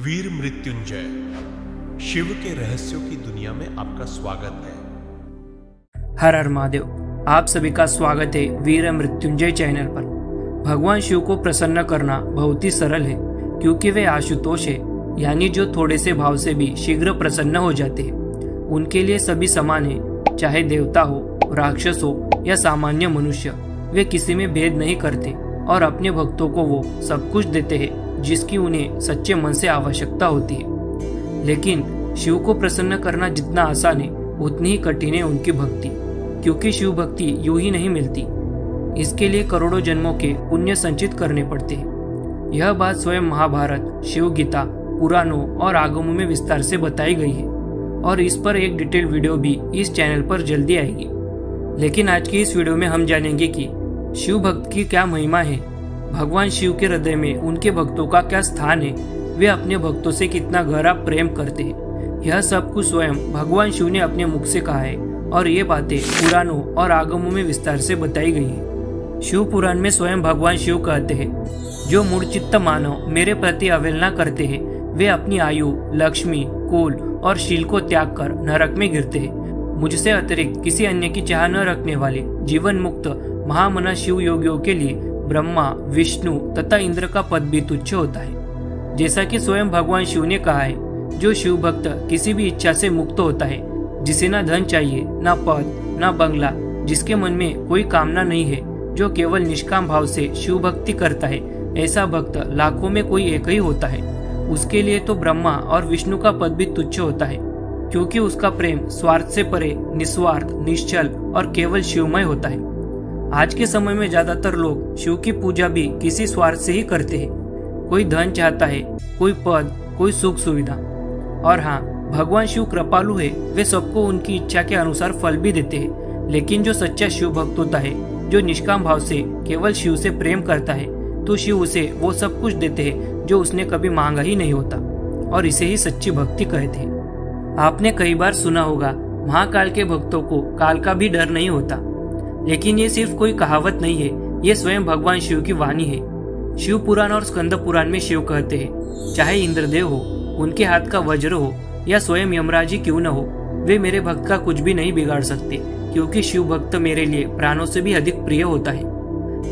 वीर मृत्युंजय, शिव के रहस्यों की दुनिया में आपका स्वागत है। हर हर महादेव। आप सभी का स्वागत है वीर मृत्युंजय चैनल पर। भगवान शिव को प्रसन्न करना बहुत ही सरल है, क्योंकि वे आशुतोष है, यानी जो थोड़े से भाव से भी शीघ्र प्रसन्न हो जाते हैं। उनके लिए सभी समान है, चाहे देवता हो, राक्षस हो या सामान्य मनुष्य। वे किसी में भेद नहीं करते और अपने भक्तों को वो सब कुछ देते हैं जिसकी उन्हें सच्चे मन से आवश्यकता होती है। लेकिन शिव को प्रसन्न करना जितना आसान है, उतनी ही कठिन है उनकी भक्ति, क्योंकि शिव भक्ति यूं ही नहीं मिलती। इसके लिए करोड़ों जन्मों के पुण्य संचित करने पड़ते हैं। यह बात स्वयं महाभारत, शिव गीता, पुराणों और आगमों में विस्तार से बताई गई है, और इस पर एक डिटेल वीडियो भी इस चैनल पर जल्दी आएगी। लेकिन आज की इस वीडियो में हम जानेंगे कि शिव भक्त की क्या महिमा है, भगवान शिव के हृदय में उनके भक्तों का क्या स्थान है, वे अपने भक्तों से कितना गहरा प्रेम करते हैं। यह सब कुछ स्वयं भगवान शिव ने अपने मुख से कहा है, और ये बातें पुराणों और आगमों में विस्तार से बताई गई है। शिव पुराण में स्वयं भगवान शिव कहते हैं, जो मूढ़चित्त मानव मेरे प्रति अवहेलना करते हैं, वे अपनी आयु, लक्ष्मी, कुल और शील को त्याग कर नरक में गिरते हैं। मुझसे अतिरिक्त किसी अन्य की चाह न रखने वाले जीवन मुक्त महामना शिव योगियों के लिए ब्रह्मा, विष्णु तथा इंद्र का पद भी तुच्छ होता है। जैसा कि स्वयं भगवान शिव ने कहा है, जो शिव भक्त किसी भी इच्छा से मुक्त होता है, जिसे ना धन चाहिए, ना पद, ना बंगला, जिसके मन में कोई कामना नहीं है, जो केवल निष्काम भाव से शिव भक्ति करता है, ऐसा भक्त लाखों में कोई एक ही होता है। उसके लिए तो ब्रह्मा और विष्णु का पद भी तुच्छ होता है, क्योंकि उसका प्रेम स्वार्थ से परे, निस्वार्थ, निश्चल और केवल शिवमय होता है। आज के समय में ज्यादातर लोग शिव की पूजा भी किसी स्वार्थ से ही करते हैं। कोई धन चाहता है, कोई पद, कोई सुख सुविधा। और हाँ, भगवान शिव कृपालु है, वे सबको उनकी इच्छा के अनुसार फल भी देते हैं। लेकिन जो सच्चा शिव भक्त होता है, जो निष्काम भाव से केवल शिव से प्रेम करता है, तो शिव उसे वो सब कुछ देते हैं जो उसने कभी मांगा ही नहीं होता, और इसे ही सच्ची भक्ति कहते हैं। आपने कई बार सुना होगा, महाकाल के भक्तों को काल का भी डर नहीं होता। लेकिन ये सिर्फ कोई कहावत नहीं है, ये स्वयं भगवान शिव की वाणी है। शिव पुराण और स्कंद पुराण में शिव कहते हैं, चाहे इंद्रदेव हो, उनके हाथ का वज्र हो, या स्वयं यमराज ही क्यों न हो, वे मेरे भक्त का कुछ भी नहीं बिगाड़ सकते, क्योंकि शिव भक्त मेरे लिए प्राणों से भी अधिक प्रिय होता है।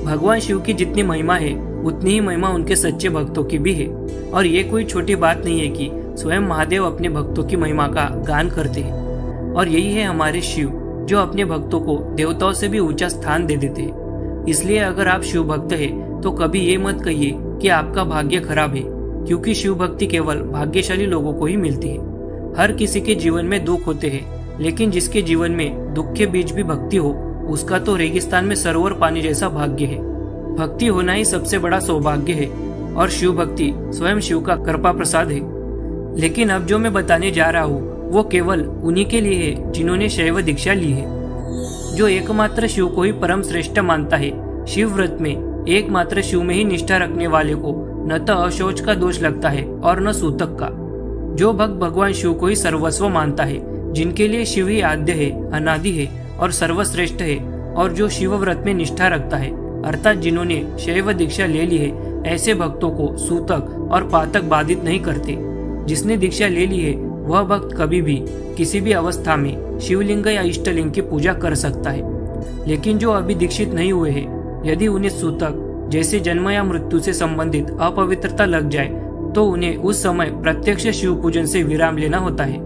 भगवान शिव की जितनी महिमा है, उतनी ही महिमा उनके सच्चे भक्तों की भी है। और ये कोई छोटी बात नहीं है कि स्वयं महादेव अपने भक्तों की महिमा का गान करते हैं। और यही है हमारे शिव, जो अपने भक्तों को देवताओं से भी ऊंचा स्थान दे देते हैं। इसलिए अगर आप शिव भक्त हैं, तो कभी ये मत कहिए कि आपका भाग्य खराब है, क्योंकि शिव भक्ति केवल भाग्यशाली लोगों को ही मिलती है। हर किसी के जीवन में दुख होते हैं, लेकिन जिसके जीवन में दुख के बीच भी भक्ति हो, उसका तो रेगिस्तान में सरोवर पानी जैसा भाग्य है। भक्ति होना ही सबसे बड़ा सौभाग्य है, और शिव भक्ति स्वयं शिव का कृपा प्रसाद है। लेकिन अब जो मैं बताने जा रहा हूँ, वो केवल उन्हीं के लिए है जिन्होंने शैव दीक्षा ली है, जो एकमात्र शिव को ही परम श्रेष्ठ मानता है। शिव व्रत में एकमात्र शिव में ही निष्ठा रखने वाले को न तो अशौच का दोष लगता है और न सूतक का। जो भक्त भगवान शिव को ही सर्वस्व मानता है, जिनके लिए शिव ही आद्य है, अनादि है और सर्वश्रेष्ठ है, और जो शिव व्रत में निष्ठा रखता है, अर्थात जिन्होंने शैव दीक्षा ले ली है, ऐसे भक्तों को सूतक और पातक बाधित नहीं करते। जिसने दीक्षा ले ली है, वह भक्त कभी भी किसी भी अवस्था में शिवलिंग या इष्टलिंग की पूजा कर सकता है। लेकिन जो अभी दीक्षित नहीं हुए हैं, यदि उन्हें सूतक जैसे जन्म या मृत्यु से संबंधित अपवित्रता लग जाए, तो उन्हें उस समय प्रत्यक्ष शिव पूजन से विराम लेना होता है।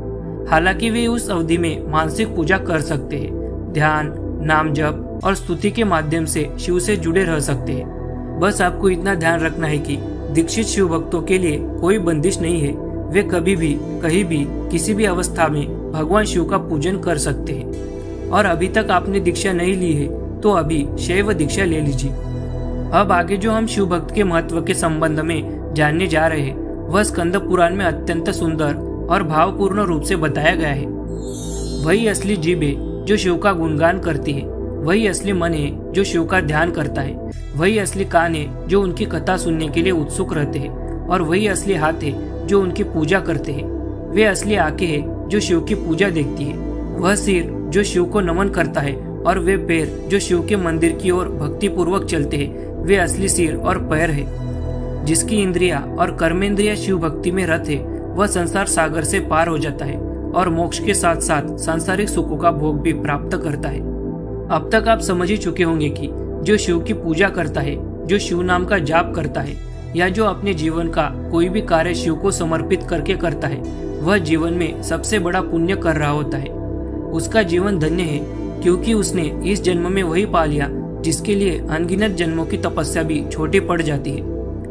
हालांकि वे उस अवधि में मानसिक पूजा कर सकते हैं, ध्यान, नाम जप और स्तुति के माध्यम से शिव से जुड़े रह सकते हैं। बस आपको इतना ध्यान रखना है कि दीक्षित शिव भक्तों के लिए कोई बंदिश नहीं है। वे कभी भी, कहीं भी, किसी भी अवस्था में भगवान शिव का पूजन कर सकते हैं। और अभी तक आपने दीक्षा नहीं ली है, तो अभी शैव दीक्षा ले लीजिए। अब आगे जो हम शिव भक्त के महत्व के संबंध में जानने जा रहे हैं, वह स्कंद पुराण में अत्यंत सुंदर और भावपूर्ण रूप से बताया गया है। वही असली जीभ है जो शिव का गुणगान करती है, वही असली मन है जो शिव का ध्यान करता है, वही असली कान है जो उनकी कथा सुनने के लिए उत्सुक रहते हैं, और वही असली हाथ है जो उनकी पूजा करते हैं। वे असली आंखें हैं जो शिव की पूजा देखती है, वह सिर जो शिव को नमन करता है, और वे पैर जो शिव के मंदिर की ओर भक्ति पूर्वक चलते हैं, वे असली सिर और पैर है। जिसकी इंद्रिया और कर्मेंद्रिया शिव भक्ति में रत है, वह संसार सागर से पार हो जाता है और मोक्ष के साथ साथ सांसारिक सुखों का भोग भी प्राप्त करता है। अब तक आप समझ ही चुके होंगे कि जो शिव की पूजा करता है, जो शिव नाम का जाप करता है, या जो अपने जीवन का कोई भी कार्य शिव को समर्पित करके करता है, वह जीवन में सबसे बड़ा पुण्य कर रहा होता है। उसका जीवन धन्य है, क्योंकि उसने इस जन्म में वही पा लिया जिसके लिए अनगिनत जन्मों की तपस्या भी छोटी पड़ जाती है।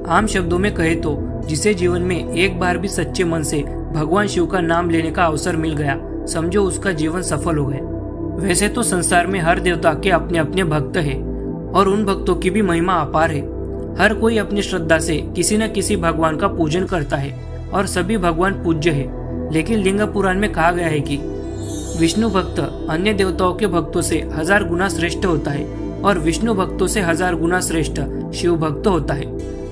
आम शब्दों में कहे तो जिसे जीवन में एक बार भी सच्चे मन से भगवान शिव का नाम लेने का अवसर मिल गया, समझो उसका जीवन सफल हो गया। वैसे तो संसार में हर देवता के अपने अपने भक्त है और उन भक्तों की भी महिमा अपार है। हर कोई अपनी श्रद्धा से किसी न किसी भगवान का पूजन करता है और सभी भगवान पूज्य है। लेकिन लिंग पुराण में कहा गया है कि विष्णु भक्त अन्य देवताओं के भक्तों से 1000 गुना श्रेष्ठ होता है और विष्णु भक्तों से 1000 गुना श्रेष्ठ शिव भक्त होता है।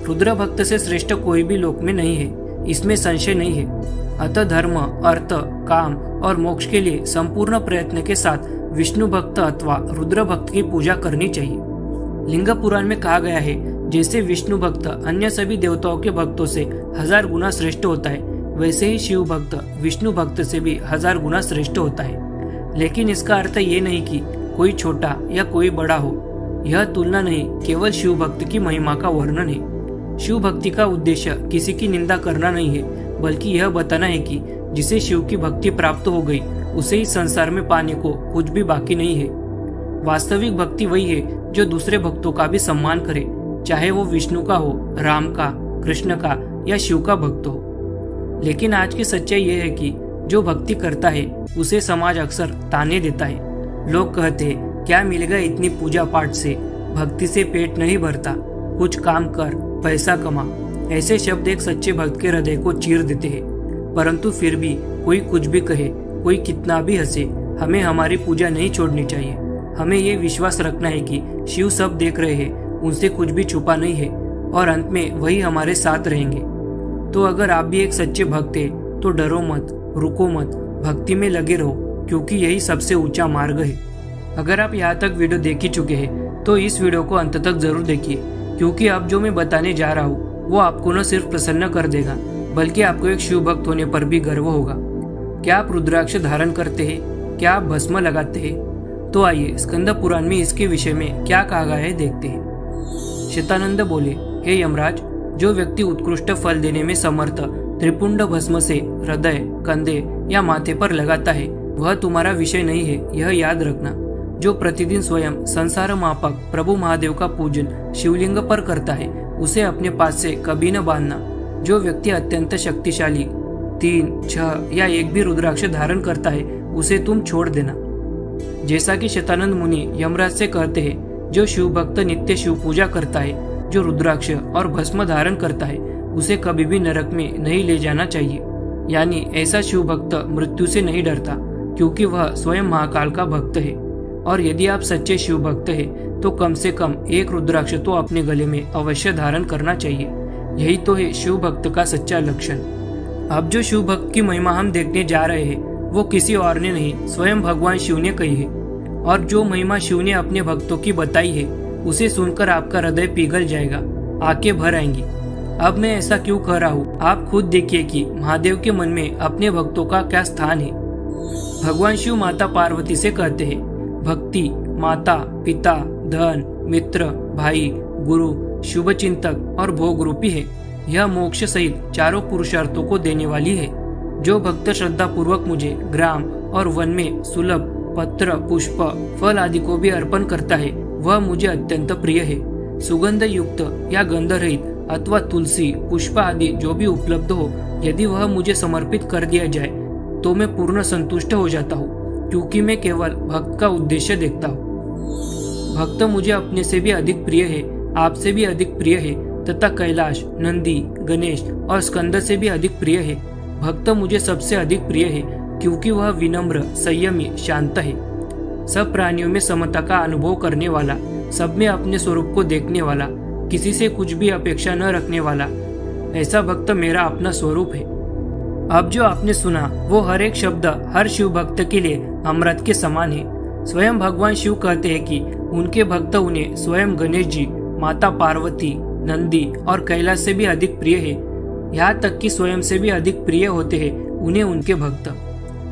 रुद्र भक्त से श्रेष्ठ कोई भी लोक में नहीं है, इसमें संशय नहीं है। अतः धर्म, अर्थ, काम और मोक्ष के लिए संपूर्ण प्रयत्न के साथ विष्णु भक्त अथवा रुद्र भक्त की पूजा करनी चाहिए। लिंग पुराण में कहा गया है, जैसे विष्णु भक्त अन्य सभी देवताओं के भक्तों से 1000 गुना श्रेष्ठ होता है, वैसे ही शिव भक्त विष्णु भक्त से भी 1000 गुना श्रेष्ठ होता है। लेकिन इसका अर्थ ये नहीं कि कोई छोटा या कोई बड़ा हो। यह तुलना नहीं, केवल शिव भक्त की महिमा का वर्णन है। शिव भक्ति का उद्देश्य किसी की निंदा करना नहीं है, बल्कि यह बताना है कि जिसे शिव की भक्ति प्राप्त हो गई, उसे इस संसार में पाने को कुछ भी बाकी नहीं है। वास्तविक भक्ति वही है जो दूसरे भक्तों का भी सम्मान करे, चाहे वो विष्णु का हो, राम का, कृष्ण का या शिव का भक्त हो। लेकिन आज की सच्चाई यह है कि जो भक्ति करता है उसे समाज अक्सर ताने देता है। लोग कहते हैं, क्या मिलेगा इतनी पूजा पाठ से, भक्ति से पेट नहीं भरता, कुछ काम कर, पैसा कमा। ऐसे शब्द एक सच्चे भक्त के हृदय को चीर देते हैं। परंतु फिर भी कोई कुछ भी कहे, कोई कितना भी हंसे, हमें हमारी पूजा नहीं छोड़नी चाहिए। हमें ये विश्वास रखना है कि शिव सब देख रहे हैं, उनसे कुछ भी छुपा नहीं है और अंत में वही हमारे साथ रहेंगे। तो अगर आप भी एक सच्चे भक्त हैं, तो डरो मत, रुको मत, भक्ति में लगे रहो, क्योंकि यही सबसे ऊंचा मार्ग है। अगर आप यहाँ तक वीडियो देख ही चुके हैं, तो इस वीडियो को अंत तक जरूर देखिए, क्योंकि अब जो मैं बताने जा रहा हूँ वो आपको न सिर्फ प्रसन्न कर देगा, बल्कि आपको एक शिव भक्त होने पर भी गर्व होगा। क्या आप रुद्राक्ष धारण करते हैं? क्या आप भस्म लगाते हैं? तो आइए स्कंद पुराण में इसके विषय में क्या कहा गया है देखते हैं। शतानंद बोले, हे यमराज, जो व्यक्ति उत्कृष्ट फल देने में समर्थ त्रिपुंड भस्म से हृदय, कंधे या माथे पर लगाता है, वह तुम्हारा विषय नहीं है, यह याद रखना। जो प्रतिदिन स्वयं संसार मापक प्रभु महादेव का पूजन शिवलिंग पर करता है, उसे अपने पास से कभी न बांधना। जो व्यक्ति अत्यंत शक्तिशाली 3, 6 या 1 भी रुद्राक्ष धारण करता है, उसे तुम छोड़ देना। जैसा कि शतानंद मुनि यमराज से कहते हैं, जो शिव भक्त नित्य शिव पूजा करता है, जो रुद्राक्ष और भस्म धारण करता है, उसे कभी भी नरक में नहीं ले जाना चाहिए। यानी ऐसा शिव भक्त मृत्यु से नहीं डरता, क्योंकि वह स्वयं महाकाल का भक्त है। और यदि आप सच्चे शिव भक्त हैं, तो कम से कम 1 रुद्राक्ष तो अपने गले में अवश्य धारण करना चाहिए। यही तो है शिव भक्त का सच्चा लक्षण। अब जो शिव भक्त की महिमा हम देखने जा रहे हैं, वो किसी और ने नहीं, स्वयं भगवान शिव ने कही है। और जो महिमा शिव ने अपने भक्तों की बताई है, उसे सुनकर आपका हृदय पिघल जाएगा, आंखें भर आएंगी। अब मैं ऐसा क्यों कह रहा हूँ, आप खुद देखिए कि महादेव के मन में अपने भक्तों का क्या स्थान है। भगवान शिव माता पार्वती से कहते हैं, भक्ति माता, पिता, धन, मित्र, भाई, गुरु, शुभ चिंतक और भोग रूपी है। यह मोक्ष सहित चारों पुरुषार्थों को देने वाली है। जो भक्त श्रद्धा पूर्वक मुझे ग्राम और वन में सुलभ पत्र, पुष्प, फल आदि को भी अर्पण करता है, वह मुझे अत्यंत प्रिय है। सुगंध युक्त या गंध रहित अथवा तुलसी, पुष्प आदि जो भी उपलब्ध हो, यदि वह मुझे समर्पित कर दिया जाए, तो मैं पूर्ण संतुष्ट हो जाता हूँ, क्योंकि मैं केवल भक्त का उद्देश्य देखता हूँ। भक्त मुझे अपने से भी अधिक प्रिय है, आपसे भी अधिक प्रिय है तथा कैलाश, नंदी, गणेश और स्कंद से भी अधिक प्रिय है। भक्त मुझे सबसे अधिक प्रिय है, क्योंकि वह विनम्र, संयमी, शांत है। सब प्राणियों में समता का अनुभव करने वाला, सब में अपने स्वरूप को देखने वाला, किसी से कुछ भी अपेक्षा न रखने वाला, ऐसा भक्त मेरा अपना स्वरूप है। अब जो आपने सुना, वो हर एक शब्द हर शिव भक्त के लिए अमृत के समान है। स्वयं भगवान शिव कहते हैं कि उनके भक्त उन्हें स्वयं गणेश जी, माता पार्वती, नंदी और कैलाश से भी अधिक प्रिय है। यहाँ तक कि स्वयं से भी अधिक प्रिय होते हैं उन्हें उनके भक्त।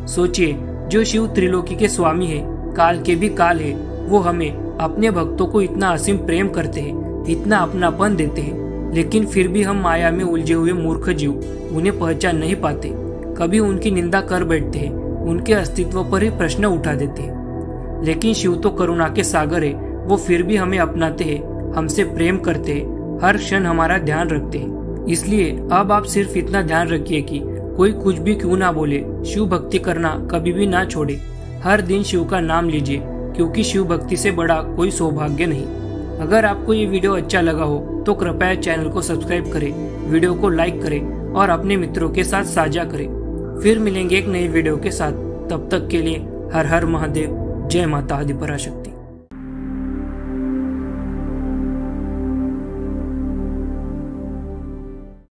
सोचिए, जो शिव त्रिलोकी के स्वामी है, काल के भी काल है, वो हमें अपने भक्तों को इतना असीम प्रेम करते हैं, इतना अपनापन देते हैं, लेकिन फिर भी हम माया में उलझे हुए मूर्ख जीव उन्हें पहचान नहीं पाते। कभी उनकी निंदा कर बैठते हैं, उनके अस्तित्व पर ही प्रश्न उठा देते हैं। लेकिन शिव तो करुणा के सागर है, वो फिर भी हमें अपनाते हैं, हमसे प्रेम करते हैं, हर क्षण हमारा ध्यान रखते हैं। इसलिए अब आप सिर्फ इतना ध्यान रखिए कि कोई कुछ भी क्यों ना बोले, शिव भक्ति करना कभी भी ना छोड़े। हर दिन शिव का नाम लीजिए, क्योंकि शिव भक्ति से बड़ा कोई सौभाग्य नहीं। अगर आपको ये वीडियो अच्छा लगा हो तो कृपया चैनल को सब्सक्राइब करें, वीडियो को लाइक करें और अपने मित्रों के साथ साझा करें। फिर मिलेंगे एक नई वीडियो के साथ। तब तक के लिए हर हर महादेव, जय माता आदिपराशक्ति।